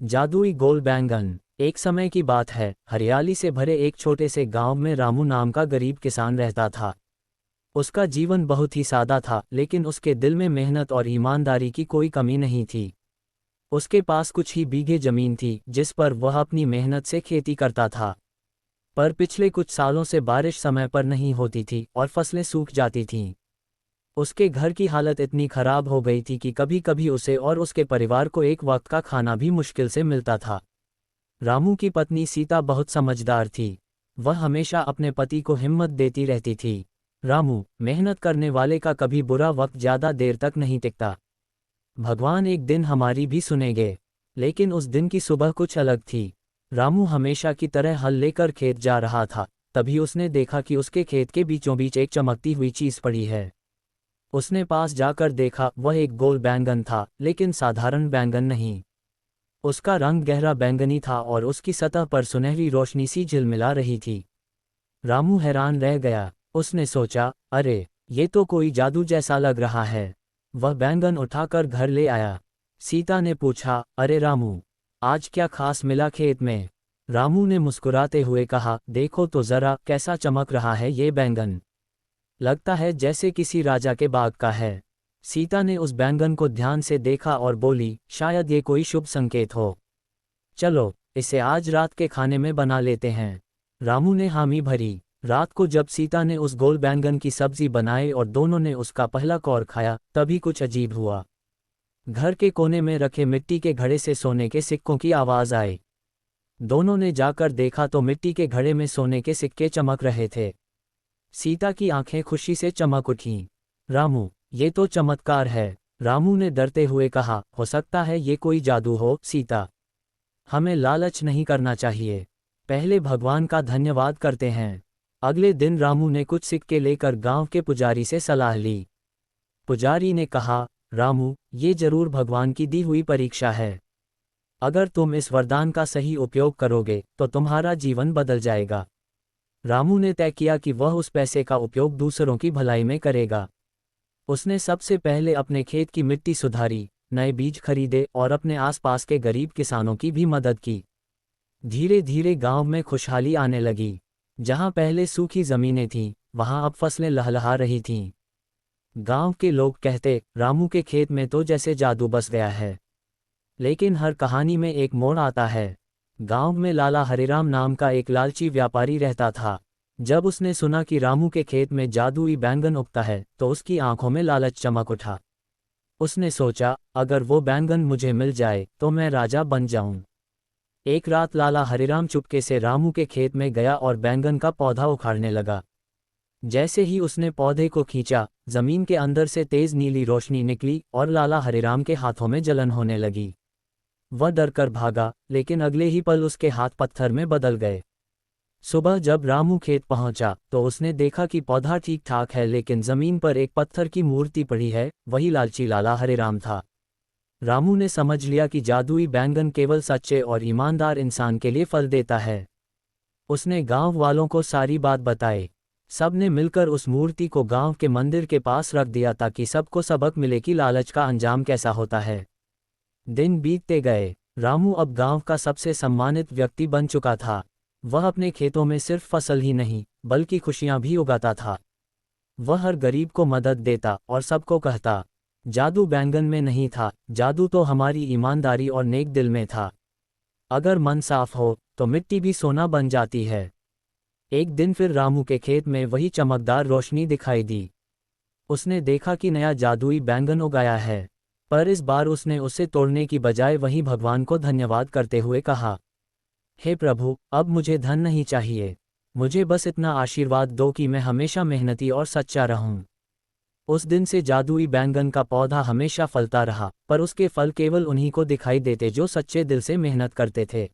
जादुई गोल बैंगन। एक समय की बात है, हरियाली से भरे एक छोटे से गांव में रामू नाम का गरीब किसान रहता था। उसका जीवन बहुत ही सादा था, लेकिन उसके दिल में मेहनत और ईमानदारी की कोई कमी नहीं थी। उसके पास कुछ ही बीघे जमीन थी, जिस पर वह अपनी मेहनत से खेती करता था। पर पिछले कुछ सालों से बारिश समय पर नहीं होती थी और फसलें सूख जाती थीं। उसके घर की हालत इतनी खराब हो गई थी कि कभी कभी उसे और उसके परिवार को एक वक्त का खाना भी मुश्किल से मिलता था। रामू की पत्नी सीता बहुत समझदार थी। वह हमेशा अपने पति को हिम्मत देती रहती थी। रामू, मेहनत करने वाले का कभी बुरा वक्त ज़्यादा देर तक नहीं टिकता। भगवान एक दिन हमारी भी सुनेंगे। लेकिन उस दिन की सुबह कुछ अलग थी। रामू हमेशा की तरह हल लेकर खेत जा रहा था। तभी उसने देखा कि उसके खेत के बीचों बीच एक चमकती हुई चीज़ पड़ी है। उसने पास जाकर देखा, वह एक गोल बैंगन था, लेकिन साधारण बैंगन नहीं। उसका रंग गहरा बैंगनी था और उसकी सतह पर सुनहरी रोशनी सी झिलमिला रही थी। रामू हैरान रह गया। उसने सोचा, अरे, ये तो कोई जादू जैसा लग रहा है। वह बैंगन उठाकर घर ले आया। सीता ने पूछा, अरे रामू, आज क्या खास मिला खेत में? रामू ने मुस्कुराते हुए कहा, देखो तो जरा कैसा चमक रहा है ये बैंगन। लगता है जैसे किसी राजा के बाग का है। सीता ने उस बैंगन को ध्यान से देखा और बोली, शायद ये कोई शुभ संकेत हो। चलो, इसे आज रात के खाने में बना लेते हैं। रामू ने हामी भरी। रात को जब सीता ने उस गोल बैंगन की सब्जी बनाई और दोनों ने उसका पहला कौर खाया, तभी कुछ अजीब हुआ। घर के कोने में रखे मिट्टी के घड़े से सोने के सिक्कों की आवाज़ आई। दोनों ने जाकर देखा तो मिट्टी के घड़े में सोने के सिक्के चमक रहे थे। सीता की आंखें खुशी से चमक उठीं। रामू, ये तो चमत्कार है। रामू ने डरते हुए कहा, हो सकता है ये कोई जादू हो। सीता, हमें लालच नहीं करना चाहिए। पहले भगवान का धन्यवाद करते हैं। अगले दिन रामू ने कुछ सिक्के लेकर गांव के पुजारी से सलाह ली। पुजारी ने कहा, रामू, ये जरूर भगवान की दी हुई परीक्षा है। अगर तुम इस वरदान का सही उपयोग करोगे तो तुम्हारा जीवन बदल जाएगा। रामू ने तय किया कि वह उस पैसे का उपयोग दूसरों की भलाई में करेगा। उसने सबसे पहले अपने खेत की मिट्टी सुधारी, नए बीज खरीदे और अपने आसपास के गरीब किसानों की भी मदद की। धीरे धीरे गांव में खुशहाली आने लगी। जहां पहले सूखी जमीनें थीं, वहां अब फसलें लहलहा रही थीं। गांव के लोग कहते, रामू के खेत में तो जैसे जादू बस गया है। लेकिन हर कहानी में एक मोड़ आता है। गांव में लाला हरिराम नाम का एक लालची व्यापारी रहता था। जब उसने सुना कि रामू के खेत में जादुई बैंगन उगता है, तो उसकी आंखों में लालच चमक उठा। उसने सोचा, अगर वो बैंगन मुझे मिल जाए तो मैं राजा बन जाऊं। एक रात लाला हरिराम चुपके से रामू के खेत में गया और बैंगन का पौधा उखाड़ने लगा। जैसे ही उसने पौधे को खींचा, जमीन के अंदर से तेज नीली रोशनी निकली और लाला हरिराम के हाथों में जलन होने लगी। वह डरकर भागा, लेकिन अगले ही पल उसके हाथ पत्थर में बदल गए। सुबह जब रामू खेत पहुंचा तो उसने देखा कि पौधा ठीक ठाक है, लेकिन जमीन पर एक पत्थर की मूर्ति पड़ी है। वही लालची लाला हरिराम था। रामू ने समझ लिया कि जादुई बैंगन केवल सच्चे और ईमानदार इंसान के लिए फल देता है। उसने गांव वालों को सारी बात बताई। सब ने मिलकर उस मूर्ति को गांव के मंदिर के पास रख दिया ताकि सबको सबक मिले कि लालच का अंजाम कैसा होता है। दिन बीतते गए। रामू अब गांव का सबसे सम्मानित व्यक्ति बन चुका था। वह अपने खेतों में सिर्फ फसल ही नहीं, बल्कि खुशियां भी उगाता था। वह हर गरीब को मदद देता और सबको कहता, जादू बैंगन में नहीं था, जादू तो हमारी ईमानदारी और नेक दिल में था। अगर मन साफ हो तो मिट्टी भी सोना बन जाती है। एक दिन फिर रामू के खेत में वही चमकदार रोशनी दिखाई दी। उसने देखा कि नया जादुई बैंगन उगाया है। पर इस बार उसने उसे तोड़ने की बजाय वहीं भगवान को धन्यवाद करते हुए कहा, हे प्रभु, अब मुझे धन नहीं चाहिए। मुझे बस इतना आशीर्वाद दो कि मैं हमेशा मेहनती और सच्चा रहूं। उस दिन से जादुई बैंगन का पौधा हमेशा फलता रहा, पर उसके फल केवल उन्हीं को दिखाई देते जो सच्चे दिल से मेहनत करते थे।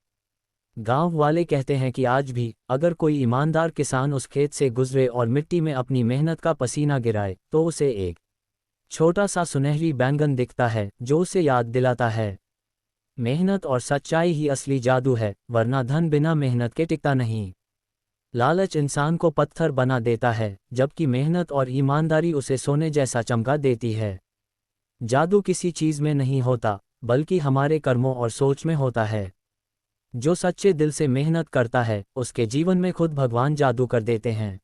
गांव वाले कहते हैं कि आज भी अगर कोई ईमानदार किसान उस खेत से गुजरे और मिट्टी में अपनी मेहनत का पसीना गिराए, तो उसे एक छोटा सा सुनहरी बैंगन दिखता है जो उसे याद दिलाता है, मेहनत और सच्चाई ही असली जादू है, वरना धन बिना मेहनत के टिकता नहीं। लालच इंसान को पत्थर बना देता है, जबकि मेहनत और ईमानदारी उसे सोने जैसा चमका देती है। जादू किसी चीज में नहीं होता, बल्कि हमारे कर्मों और सोच में होता है। जो सच्चे दिल से मेहनत करता है, उसके जीवन में खुद भगवान जादू कर देते हैं।